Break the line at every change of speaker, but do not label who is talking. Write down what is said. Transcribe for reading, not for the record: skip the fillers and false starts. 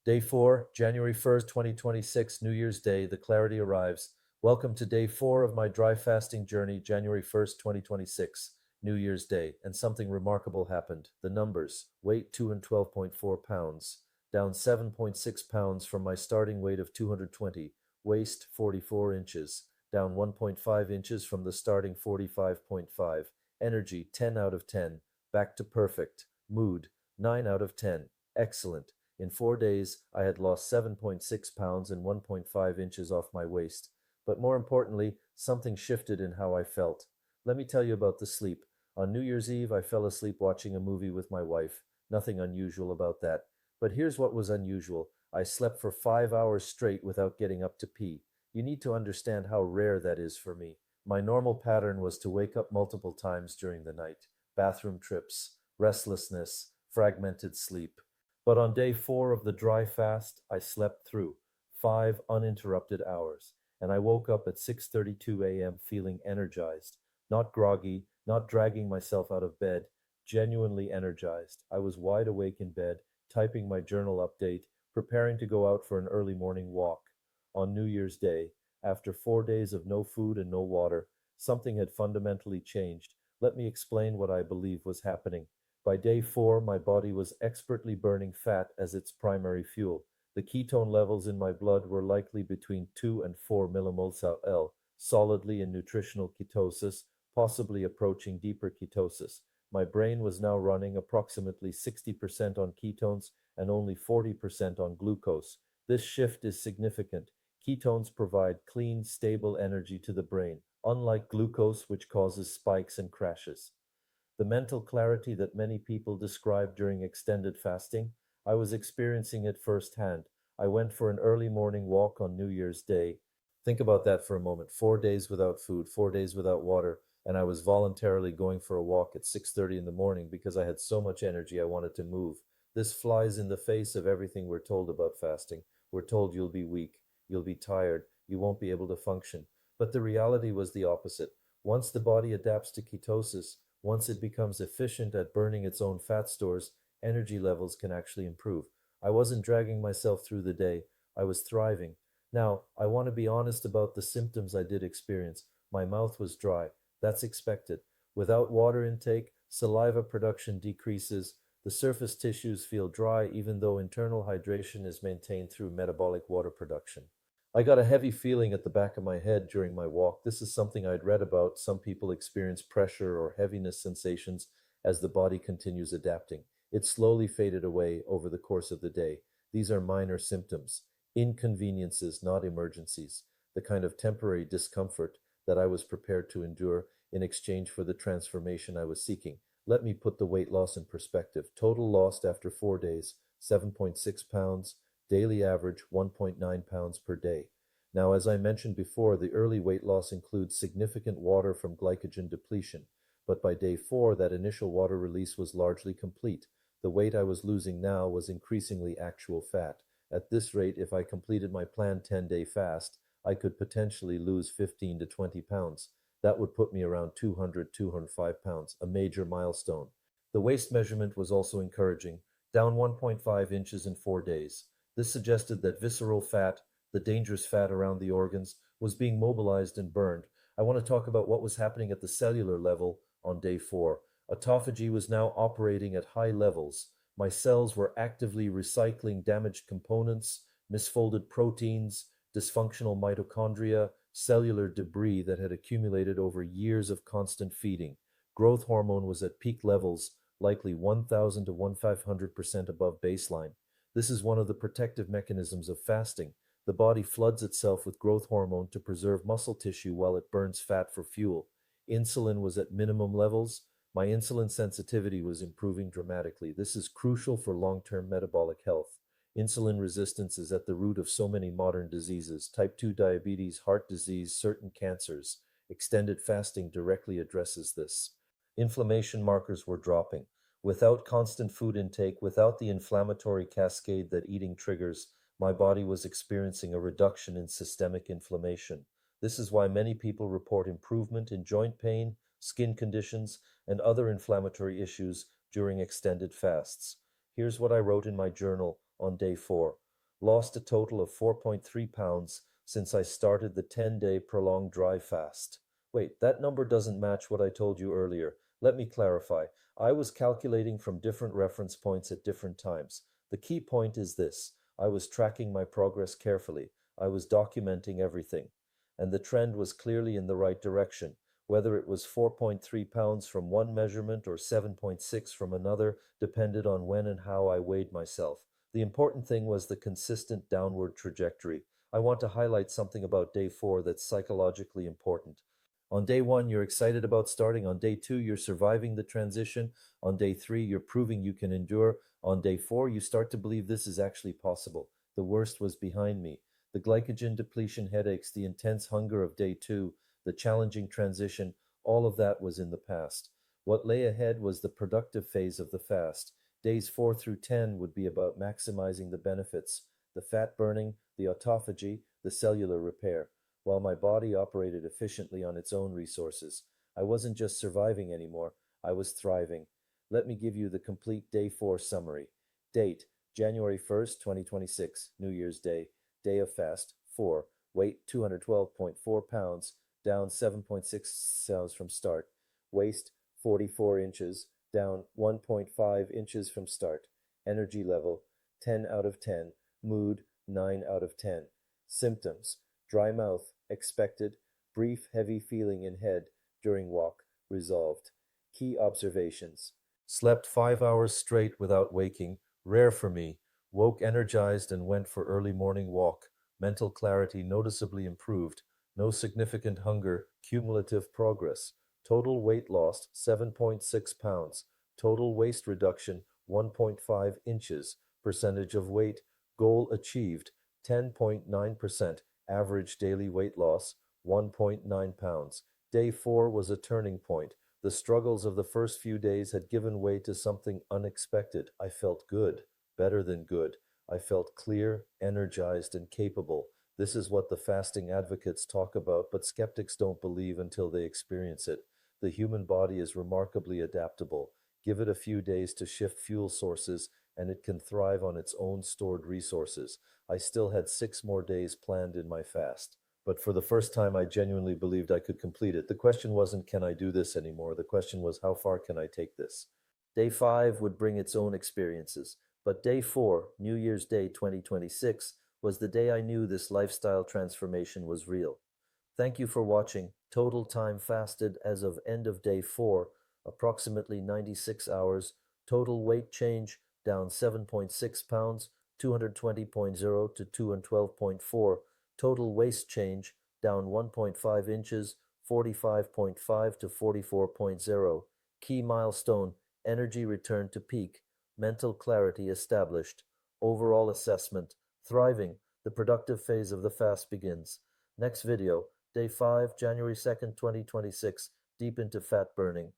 Day 4, January 1st, 2026, New Year's Day, the clarity arrives. Welcome to day 4 of my dry fasting journey, January 1st, 2026, New Year's Day, and something remarkable happened. The numbers: weight 212.4 pounds, down 7.6 pounds from my starting weight of 220, waist 44 inches, down 1.5 inches from the starting 45.5, energy 10 out of 10, back to perfect, mood 9 out of 10, excellent. In 4 days, I had lost 7.6 pounds and 1.5 inches off my waist. But more importantly, something shifted in how I felt. Let me tell you about the sleep. On New Year's Eve, I fell asleep watching a movie with my wife. Nothing unusual about that. But here's what was unusual. I slept for 5 hours straight without getting up to pee. You need to understand how rare that is for me. My normal pattern was to wake up multiple times during the night. Bathroom trips, restlessness, fragmented sleep. But on day 4 of the dry fast, I slept through 5 uninterrupted hours, and I woke up at 6:32 a.m. feeling energized, not groggy, not dragging myself out of bed, genuinely energized. I was wide awake in bed, typing my journal update, preparing to go out for an early morning walk. On New Year's Day, after 4 days of no food and no water, something had fundamentally changed. Let me explain what I believe was happening. By day 4, my body was expertly burning fat as its primary fuel. The ketone levels in my blood were likely between 2 and 4 millimoles L, solidly in nutritional ketosis, possibly approaching deeper ketosis. My brain was now running approximately 60% on ketones and only 40% on glucose. This shift is significant. Ketones provide clean, stable energy to the brain, unlike glucose, which causes spikes and crashes. The mental clarity that many people describe during extended fasting, I was experiencing it firsthand. I went for an early morning walk on New Year's Day. Think about that for a moment. 4 days without food, 4 days without water, and I was voluntarily going for a walk at 6:30 in the morning because I had so much energy I wanted to move. This flies in the face of everything we're told about fasting. We're told you'll be weak, you'll be tired, you won't be able to function. But the reality was the opposite. Once the body adapts to ketosis, once it becomes efficient at burning its own fat stores, energy levels can actually improve. I wasn't dragging myself through the day, I was thriving. Now, I want to be honest about the symptoms I did experience. My mouth was dry. That's expected. Without water intake, saliva production decreases. The surface tissues feel dry even though internal hydration is maintained through metabolic water production. I got a heavy feeling at the back of my head during my walk. This is something I'd read about. Some people experience pressure or heaviness sensations as the body continues adapting. It slowly faded away over the course of the day. These are minor symptoms, inconveniences, not emergencies, the kind of temporary discomfort that I was prepared to endure in exchange for the transformation I was seeking. Let me put the weight loss in perspective. Total lost after 4 days, 7.6 pounds. Daily average 1.9 pounds per day. Now, as I mentioned before, the early weight loss includes significant water from glycogen depletion, but by day 4, that initial water release was largely complete. The weight I was losing now was increasingly actual fat. At this rate, if I completed my planned 10-day fast, I could potentially lose 15 to 20 pounds. That would put me around 200, 205 pounds, a major milestone. The waist measurement was also encouraging, down 1.5 inches in 4 days. This suggested that visceral fat, the dangerous fat around the organs, was being mobilized and burned. I want to talk about what was happening at the cellular level on day 4. Autophagy was now operating at high levels. My cells were actively recycling damaged components, misfolded proteins, dysfunctional mitochondria, cellular debris that had accumulated over years of constant feeding. Growth hormone was at peak levels, likely 1,000 to 1,500% above baseline. This is one of the protective mechanisms of fasting. The body floods itself with growth hormone to preserve muscle tissue while it burns fat for fuel. Insulin was at minimum levels. My insulin sensitivity was improving dramatically. This is crucial for long-term metabolic health. Insulin resistance is at the root of so many modern diseases: type 2 diabetes, heart disease, certain cancers. Extended fasting directly addresses this. Inflammation markers were dropping. Without constant food intake, without the inflammatory cascade that eating triggers, my body was experiencing a reduction in systemic inflammation. This is why many people report improvement in joint pain, skin conditions, and other inflammatory issues during extended fasts. Here's what I wrote in my journal on day 4. Lost a total of 4.3 pounds since I started the 10-day prolonged dry fast. Wait, that number doesn't match what I told you earlier. Let me clarify. I was calculating from different reference points at different times. The key point is this: I was tracking my progress carefully. I was documenting everything. And the trend was clearly in the right direction. Whether it was 4.3 pounds from one measurement or 7.6 from another depended on when and how I weighed myself. The important thing was the consistent downward trajectory. I want to highlight something about day 4 that's psychologically important. On day 1, you're excited about starting. On day 2, you're surviving the transition. On day 3, you're proving you can endure. On day 4, you start to believe this is actually possible. The worst was behind me. The glycogen depletion headaches, the intense hunger of day 2, the challenging transition, all of that was in the past. What lay ahead was the productive phase of the fast. Days 4 through 10 would be about maximizing the benefits, the fat burning, the autophagy, the cellular repair, while my body operated efficiently on its own resources. I wasn't just surviving anymore, I was thriving. Let me give you the complete day 4 summary. Date: January 1st, 2026, New Year's Day. Day of fast, 4. Weight 212.4 pounds, down 7.6 pounds from start. Waist 44 inches, down 1.5 inches from start. Energy level 10 out of 10. Mood 9 out of 10. Symptoms: dry mouth, expected. Brief heavy feeling in head during walk, resolved. Key observations: slept 5 hours straight without waking, rare for me. Woke energized and went for early morning walk. Mental clarity noticeably improved. No significant hunger. Cumulative progress. Total weight lost 7.6 pounds. Total waist reduction 1.5 inches. Percentage of weight. Goal achieved 10.9%. Average daily weight loss 1.9 pounds. Day 4 was a turning point. The struggles of the first few days had given way to something unexpected. I felt good. Better than good. I felt clear, energized, and capable. This is what the fasting advocates talk about, but skeptics don't believe until they experience it. The human body is remarkably adaptable. Give it a few days to shift fuel sources, and it can thrive on its own stored resources. I still had 6 more days planned in my fast. But for the first time, I genuinely believed I could complete it. The question wasn't, can I do this anymore? The question was, how far can I take this? Day 5 would bring its own experiences. But day 4, New Year's Day 2026, was the day I knew this lifestyle transformation was real. Thank you for watching. Total time fasted as of end of day 4, approximately 96 hours. Total weight change, down 7.6 pounds, 220.0 to 212.4. Total waist change, down 1.5 inches, 45.5 to 44.0. Key milestone: energy returned to peak. Mental clarity established. Overall assessment: thriving. The productive phase of the fast begins. Next video, day 5, January 2nd, 2026, deep into fat burning.